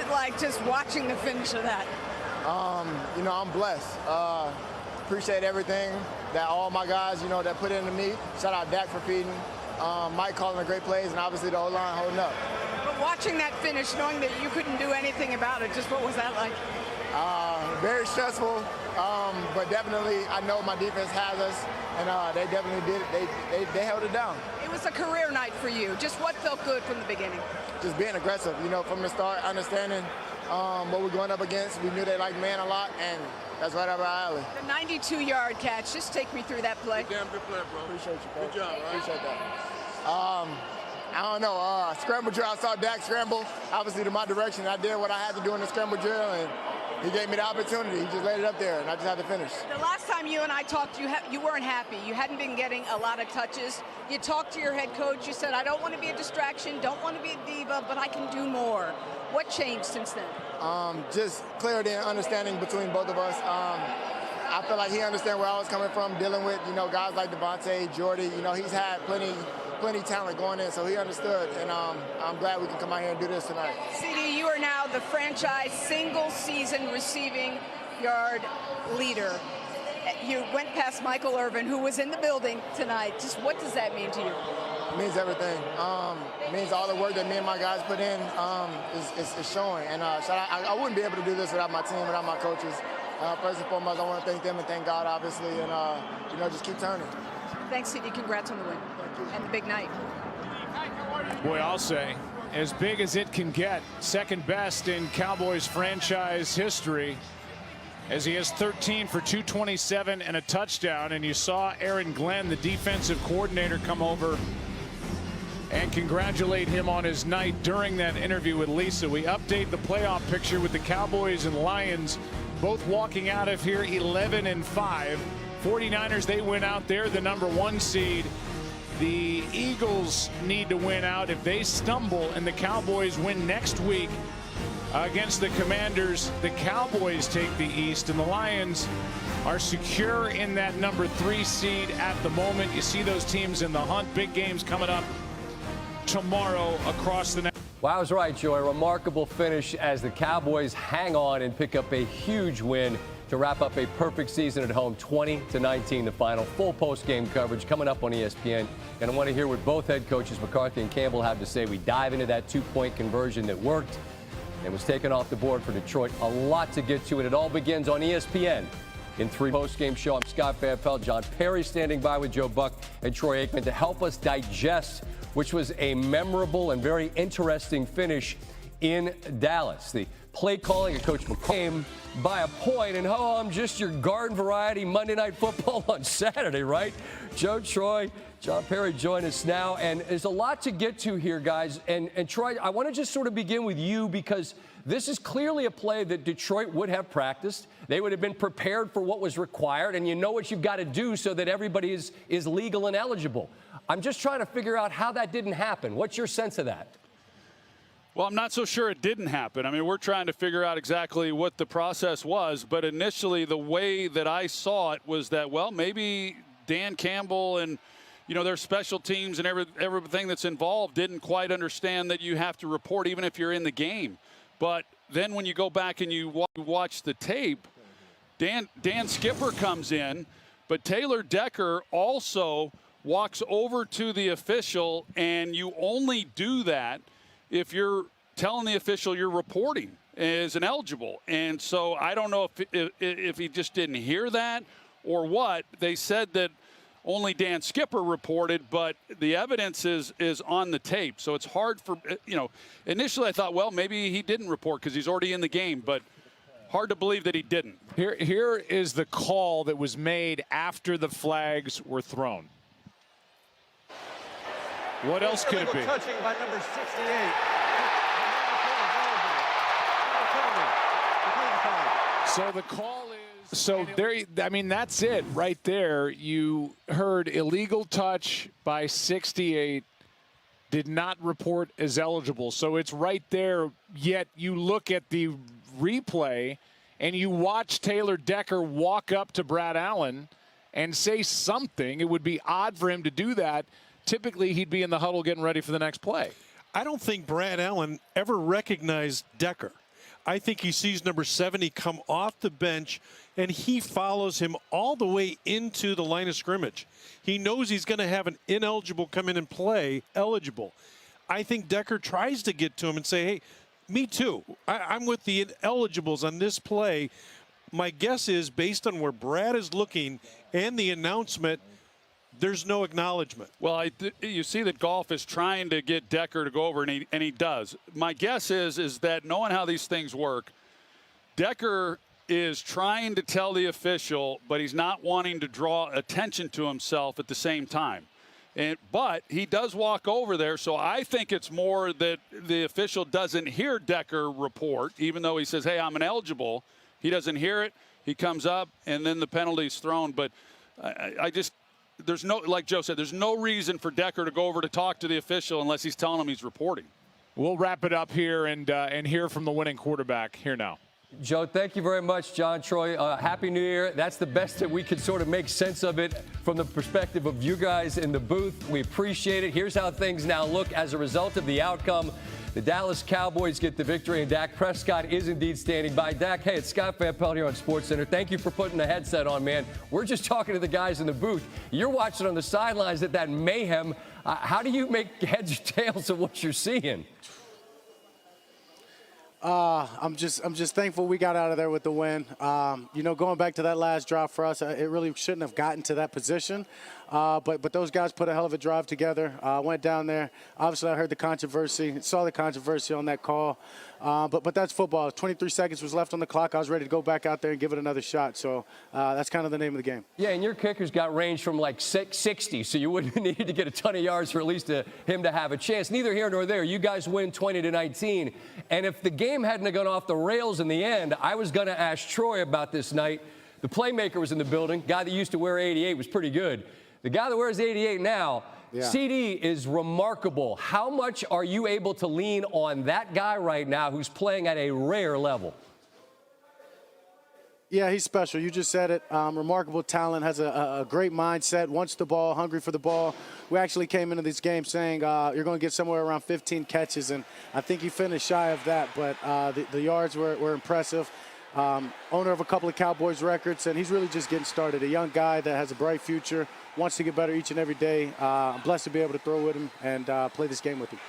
that like, just watching the finish of that? You know, I'm blessed. Appreciate everything that all my guys, you know, that put into me. Shout out Dak for feeding. Mike calling the great plays, and obviously the O-line holding up. But watching that finish, knowing that you couldn't do anything about it, just what was that like? Very stressful, but definitely I know my defense has us, and they definitely did it. They held it down. It was a career night for you. Just what felt good from the beginning? Just being aggressive, you know, from the start, understanding what we're going up against. We knew they liked man a lot, and that's right up our alley. The 92-yard catch, just take me through that play. Damn good play, bro. Appreciate you, bro. Good job, right? Appreciate that. I don't know, scramble drill, I saw Dak scramble, obviously to my direction. I did what I had to do in the scramble drill, and he gave me the opportunity. He just laid it up there, and I just had to finish. The last time you and I talked, you weren't happy. You hadn't been getting a lot of touches. You talked to your head coach. You said, I don't want to be a distraction, don't want to be a diva, but I can do more. What changed since then? Just clarity and understanding between both of us. I feel like he understands where I was coming from, dealing with, you know, guys like Devontae, Jordy. You know, he's had plenty talent going in, so he understood, and I'm glad we can come out here and do this tonight. CeeDee, you are now the franchise single-season receiving yard leader. You went past Michael Irvin, who was in the building tonight. Just what does that mean to you? It means everything. It means all the work that me and my guys put in is showing. And so I wouldn't be able to do this without my team, without my coaches. First and foremost, I want to thank them and thank God, obviously, and you know, just keep turning. Thanks, CeeDee. Congrats on the win and the big night. Boy, I'll say, as big as it can get, second best in Cowboys franchise history, as he has 13 for 227 and a touchdown. And you saw Aaron Glenn, the defensive coordinator, come over and congratulate him on his night during that interview with Lisa. We update the playoff picture with the Cowboys and Lions both walking out of here 11-5. 49ers, they win out there, the #1 seed. The Eagles need to win out. If they stumble and the Cowboys win next week against the Commanders, the Cowboys take the East, and the Lions are secure in that #3 seed at the moment. You see those teams in the hunt. Big games coming up tomorrow across the net. Wow, I was right, Joy. Remarkable finish as the Cowboys hang on and pick up a huge win to wrap up a perfect season at home. 20-19 the final. Full post-game coverage coming up on ESPN. And I want to hear what both head coaches McCarthy and Campbell have to say. We dive into that two-point conversion that worked and was taken off the board for Detroit. A lot to get to, and it all begins on ESPN in 3 post-game show. I'm Scott Van Pelt. John Perry standing by with Joe Buck and Troy Aikman to help us digest, which was a memorable and very interesting finish in Dallas. The play calling of Coach McCain by a point, and I'm just your garden variety Monday Night Football on Saturday, right? Joe, Troy, John Perry join us now, and there's a lot to get to here, guys. And Troy, I want to just sort of begin with you, because this is clearly a play that Detroit would have practiced. They would have been prepared for what was required, and you know what you've got to do so that everybody is legal and eligible. I'm just trying to figure out how that didn't happen. What's your sense of that? Well, I'm not so sure it didn't happen. I mean, we're trying to figure out exactly what the process was, but initially the way that I saw it was that, well, maybe Dan Campbell and, you know, their special teams and everything that's involved didn't quite understand that you have to report even if you're in the game. But then when you go back and you watch the tape, Dan Skipper comes in, but Taylor Decker also walks over to the official, and you only do that if you're telling the official you're reporting as ineligible. And so I don't know if he just didn't hear that or what. They said that only Dan Skipper reported, but the evidence is on the tape. So it's hard for, you know, initially I thought, well, maybe he didn't report because he's already in the game, but hard to believe that he didn't. Here is the call that was made after the flags were thrown. What else could it be? Touching by number 68. So the call is, so there, I mean, that's it right there. You heard illegal touch by 68, did not report as eligible. So it's right there, yet you look at the replay and you watch Taylor Decker walk up to Brad Allen and say something. It would be odd for him to do that. Typically, he'd be in the huddle getting ready for the next play. I don't think Brad Allen ever recognized Decker. I think he sees number 70 come off the bench, and he follows him all the way into the line of scrimmage. He knows he's going to have an ineligible come in and play eligible. I think Decker tries to get to him and say, hey, me too. I'm with the ineligibles on this play. My guess is, based on where Brad is looking and the announcement, there's no acknowledgement. Well, you see that Goff is trying to get Decker to go over, and he does. My guess is that knowing how these things work, Decker is trying to tell the official, but he's not wanting to draw attention to himself at the same time. But he does walk over there, so I think it's more that the official doesn't hear Decker report, even though he says, hey, I'm ineligible. He doesn't hear it. He comes up, and then the penalty's thrown. But I just – there's no – like Joe said, there's no reason for Decker to go over to talk to the official unless he's telling him he's reporting. We'll wrap it up here and hear from the winning quarterback here now. Joe, thank you very much. John, Troy, Happy New Year. That's the best that we could sort of make sense of it from the perspective of you guys in the booth. We appreciate it. Here's how things now look as a result of the outcome. The Dallas Cowboys get the victory, and Dak Prescott is indeed standing by. Dak, hey, it's Scott Van Pelt here on SportsCenter. Thank you for putting the headset on, man. We're just talking to the guys in the booth. You're watching on the sidelines at that mayhem. How do you make heads or tails of what you're seeing? I'm just thankful we got out of there with the win. You know, going back to that last drive for us, it really shouldn't have gotten to that position. But those guys put a hell of a drive together. Went down there. Obviously, I heard the controversy, saw the controversy on that call. But that's football. 23 seconds was left on the clock. I was ready to go back out there and give it another shot. So that's kind of the name of the game. Yeah, and your kicker's got range from like 60, so you wouldn't need to get a ton of yards for at least him to have a chance. Neither here nor there. You guys win 20-19. And if the game hadn't have gone off the rails in the end, I was going to ask Troy about this night. The playmaker was in the building. Guy that used to wear 88 was pretty good. The guy that wears 88 now, yeah. CeeDee is remarkable. How much are you able to lean on that guy right now who's playing at a rare level? Yeah, he's special. You just said it. Remarkable talent, has a great mindset, wants the ball, hungry for the ball. We actually came into this game saying you're going to get somewhere around 15 catches, and I think he finished shy of that, but the yards were impressive. Owner of a couple of Cowboys records, and he's really just getting started. A young guy that has a bright future, wants to get better each and every day. I'm blessed to be able to throw with him and play this game with him.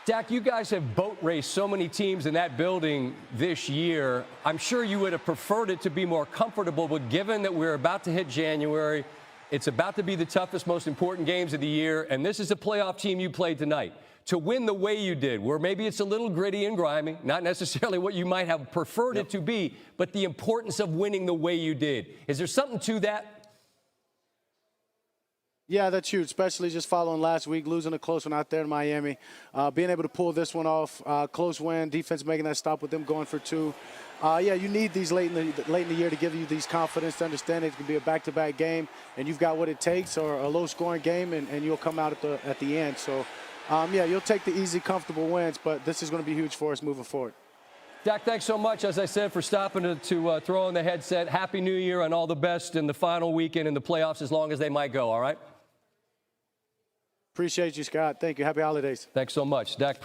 Dak, you guys have boat raced so many teams in that building this year. I'm sure you would have preferred it to be more comfortable, but given that we're about to hit January, it's about to be the toughest, most important games of the year, and this is a playoff team you played tonight. To win the way you did, where maybe it's a little gritty and grimy, not necessarily what you might have preferred it to be, but the importance of winning the way you did. Is there something to that? Yeah, that's huge, especially just following last week, losing a close one out there in Miami. Being able to pull this one off, close win, defense making that stop with them going for two. Yeah, you need these late in the year to give you these confidence to understand it can be a back-to-back game, and you've got what it takes, or a low-scoring game, and you'll come out at the end. So, yeah, you'll take the easy, comfortable wins, but this is going to be huge for us moving forward. Dak, thanks so much, as I said, for stopping to throw on the headset. Happy New Year and all the best in the final weekend in the playoffs, as long as they might go, all right? Appreciate you, Scott. Thank you. Happy holidays. Thanks so much. Dak